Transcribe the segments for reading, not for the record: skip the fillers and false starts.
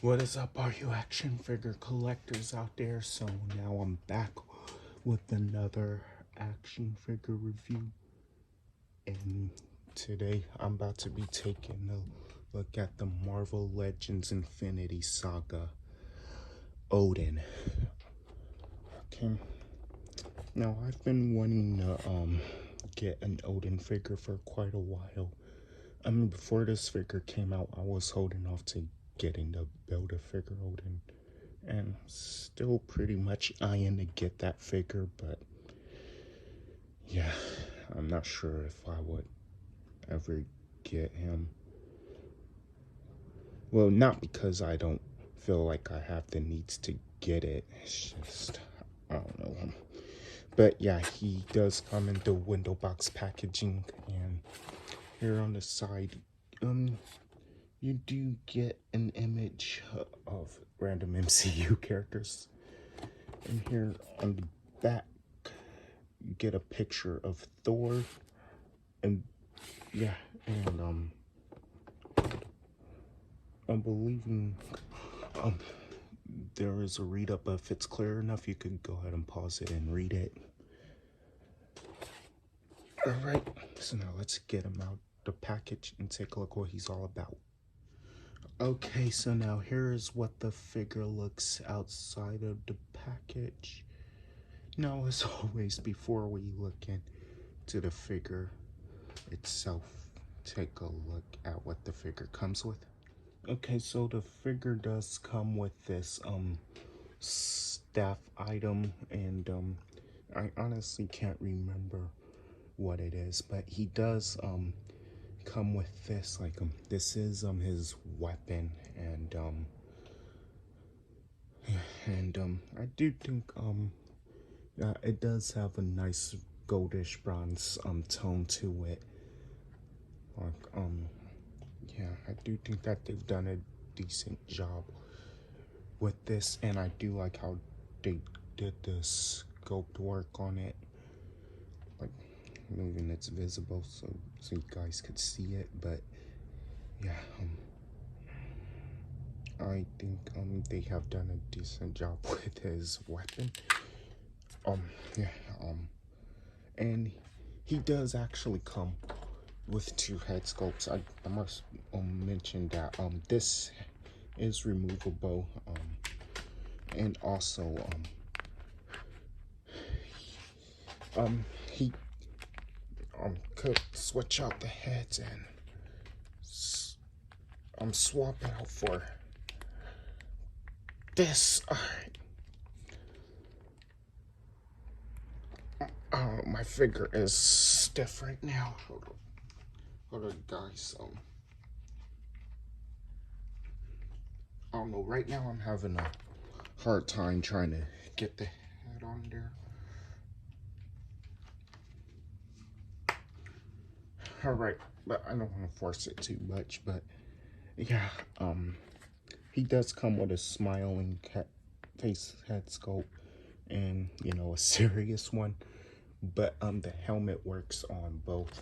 What is up, all you action figure collectors out there? So now I'm back with another action figure review, and today I'm about to be taking a look at the Marvel Legends Infinity Saga Odin. Okay, now I've been wanting to get an Odin figure for quite a while. I mean, before this figure came out, I was holding off to getting the Build-A-Figure Odin, and still pretty much eyeing to get that figure, but yeah, I'm not sure if I would ever get him. Well, not because I don't feel like I have the needs to get it, it's just, I don't know. But yeah, he does come in the window box packaging, and here on the side, you do get an image of random MCU characters. And here on the back, you get a picture of Thor. And yeah, and I'm believing there is a read up. If it's clear enough, you can go ahead and pause it and read it. Alright, so now let's get him out the package and take a look what he's all about. Okay, so now here is what the figure looks outside of the package. Now, as always, before we look into the figure itself, take a look at what the figure comes with. Okay, so the figure does come with this staff item, and I honestly can't remember what it is, but he does come with this. Like this is his weapon, and I do think it does have a nice goldish bronze tone to it. Like yeah, I do think that they've done a decent job with this, and I do like how they did the sculpt work on it. Like, maybe it's visible so you guys could see it, but yeah, I think they have done a decent job with his weapon. Yeah, and he does actually come with two head sculpts. I must mention that this is removable, and also he could switch out the heads and swap it out for this. My figure is stiff right now. Hold on, guys. I don't know. Right now, I'm having a hard time trying to get the head on there. All right, but I don't want to force it too much. But yeah, he does come with a smiling face head sculpt, and you know, a serious one. But the helmet works on both.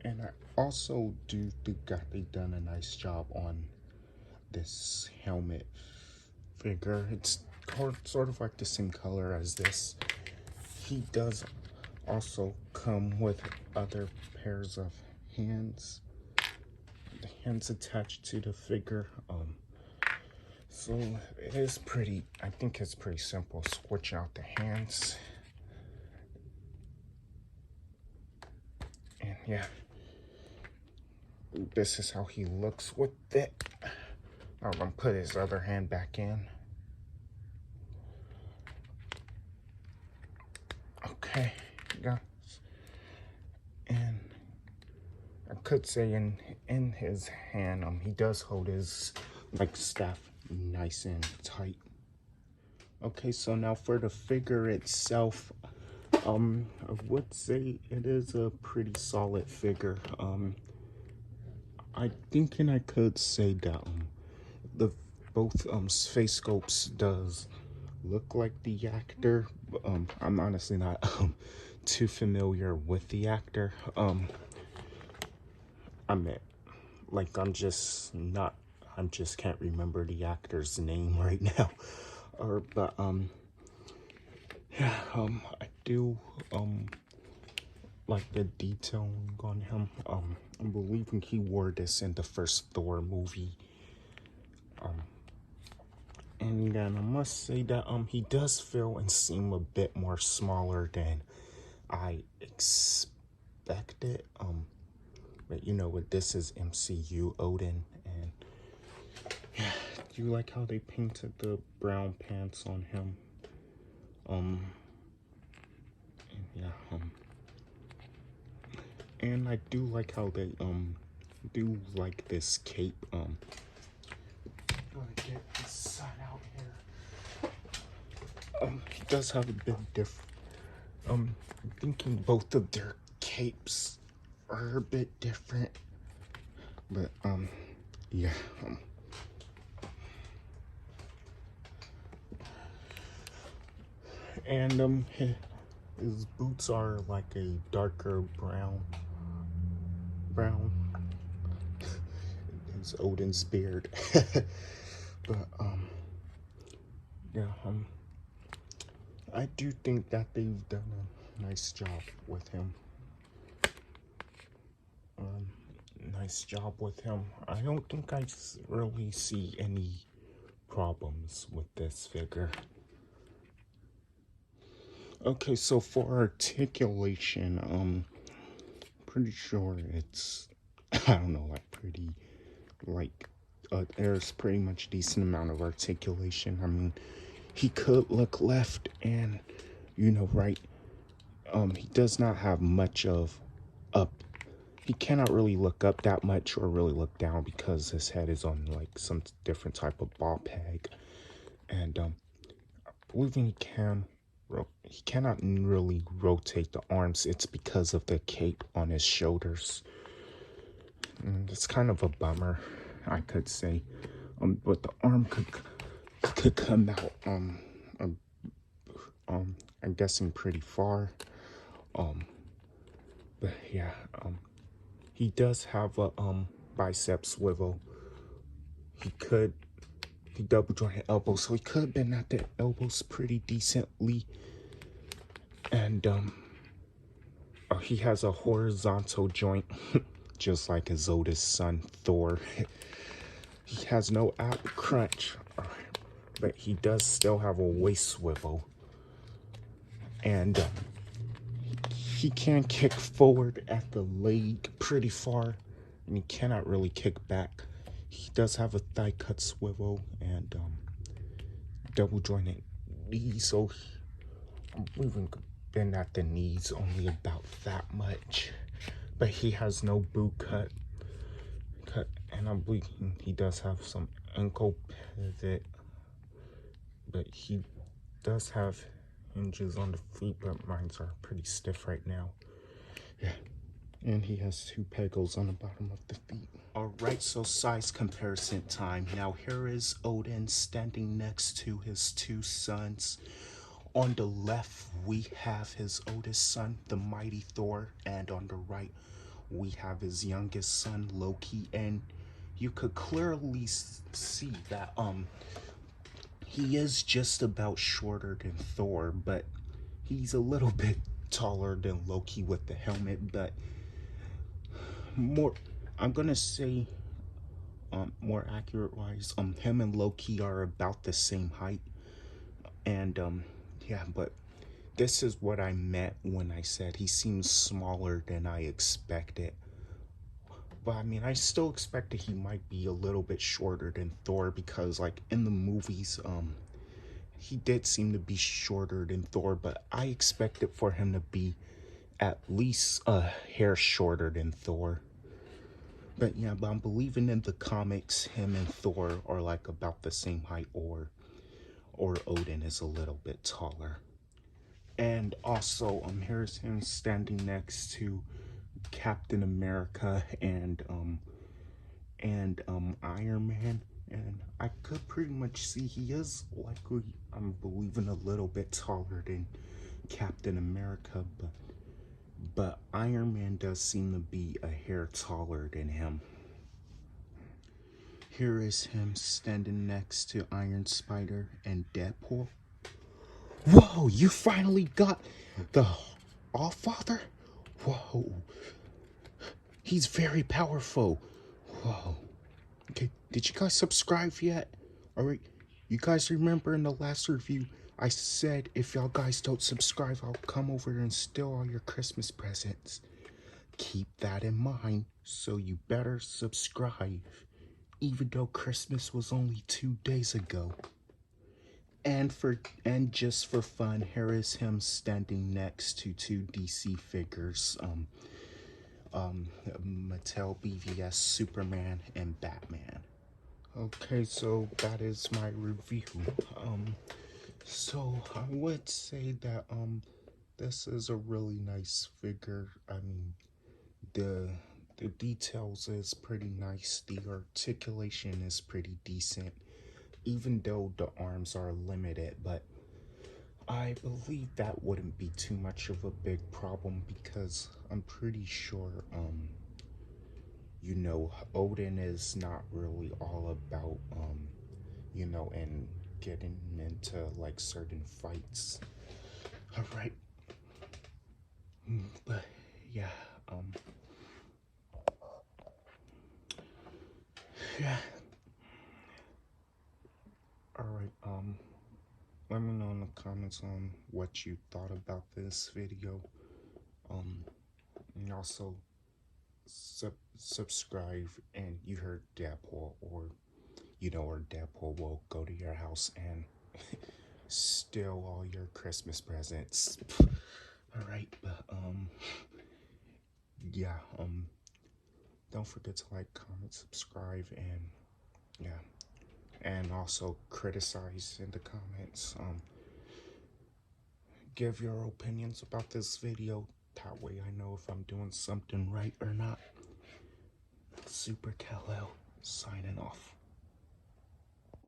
And I also do think that they've done a nice job on this helmet figure. It's sort of like the same color as this. He does also come with other pairs of hands. The hands attached to the figure. So it is pretty, I think it's pretty simple. Switch out the hands. And yeah, this is how he looks with it. I'm gonna put his other hand back in. Okay, guys. And I could say in his hand, he does hold his like staff nice and tight. Okay, so now for the figure itself, I would say it is a pretty solid figure. I think, and I could say that the both face sculpts does look like the actor. I'm honestly not too familiar with the actor. I mean, like, I'm just not I just can't remember the actor's name right now. But yeah, I do like the detailing on him. I'm believing he wore this in the first Thor movie. And then I must say that he does feel and seem a bit more smaller than I expected. But you know what, this is MCU Odin, and yeah, do you like how they painted the brown pants on him? Yeah, and I do like how they do like this cape. Gonna get this side out here. He does have a bit different. I'm thinking both of their capes are a bit different, but yeah. And his boots are like a darker brown. It's Odin's beard. But yeah, I do think that they've done a nice job with him. Nice job with him. I don't think I really see any problems with this figure. Okay, so for articulation, pretty sure it's, I don't know, like pretty, like, there's pretty much decent amount of articulation. I mean, he could look left and, you know, right. He does not have much of up. He cannot really look up that much or really look down because his head is on like some different type of ball peg. And believing he cannot really rotate the arms. It's because of the cape on his shoulders. And it's kind of a bummer, I could say. But the arm could come out. I'm guessing pretty far. But yeah. He does have a bicep swivel. He double jointed elbows, so he could bend at the elbows pretty decently. And he has a horizontal joint, just like his oldest son, Thor. He has no ab crunch, but he does still have a waist swivel. And he can kick forward at the leg pretty far, and he cannot really kick back. He does have a thigh cut swivel and double jointed knees, so I'm even bend at the knees only about that much. But he has no boot cut, and I believe he does have some ankle pivot, but he does have hinges on the feet, but mine are pretty stiff right now. Yeah. And he has 2 pegals on the bottom of the feet. Alright, so size comparison time. Now here is Odin standing next to his 2 sons. On the left, we have his oldest son, the mighty Thor, and on the right, we have his youngest son, Loki. And you could clearly see that he is just about shorter than Thor, but he's a little bit taller than Loki with the helmet. But I'm gonna say more accurate wise, him and Loki are about the same height. And yeah, but this is what I meant when I said he seems smaller than I expected. But I mean, I still expected he might be a little bit shorter than Thor, because like in the movies, he did seem to be shorter than Thor, but I expected for him to be at least a hair shorter than Thor. But yeah, but I'm believing in the comics, him and Thor are like about the same height, or Odin is a little bit taller. And also, here's him standing next to Captain America and Iron Man, and I could pretty much see he is likely, I'm believing, a little bit taller than Captain America, but Iron Man does seem to be a hair taller than him. Here is him standing next to Iron Spider and Deadpool. Whoa, you finally got the All-Father? Whoa, he's very powerful. Whoa. Okay, did you guys subscribe yet? Alright, you guys remember in the last review, I said if y'all guys don't subscribe, I'll come over and steal all your Christmas presents. Keep that in mind, so you better subscribe, even though Christmas was only 2 days ago. And just for fun, here is him standing next to two DC figures, Mattel BVS Superman and Batman. Okay, so that is my review. So I would say that this is a really nice figure. I mean, the details is pretty nice. The articulation is pretty decent, even though the arms are limited, but I believe that wouldn't be too much of a big problem because I'm pretty sure you know, Odin is not really all about you know, and getting into like certain fights. All right. But yeah, yeah. All right. Let me know in the comments on what you thought about this video. And also subscribe. And you heard Deadpool, or you know, or Deadpool will go to your house and steal all your Christmas presents. All right, but yeah, don't forget to like, comment, subscribe, and yeah, and also criticize in the comments. Give your opinions about this video. That way I know if I'm doing something right or not. Super Kal-El signing off.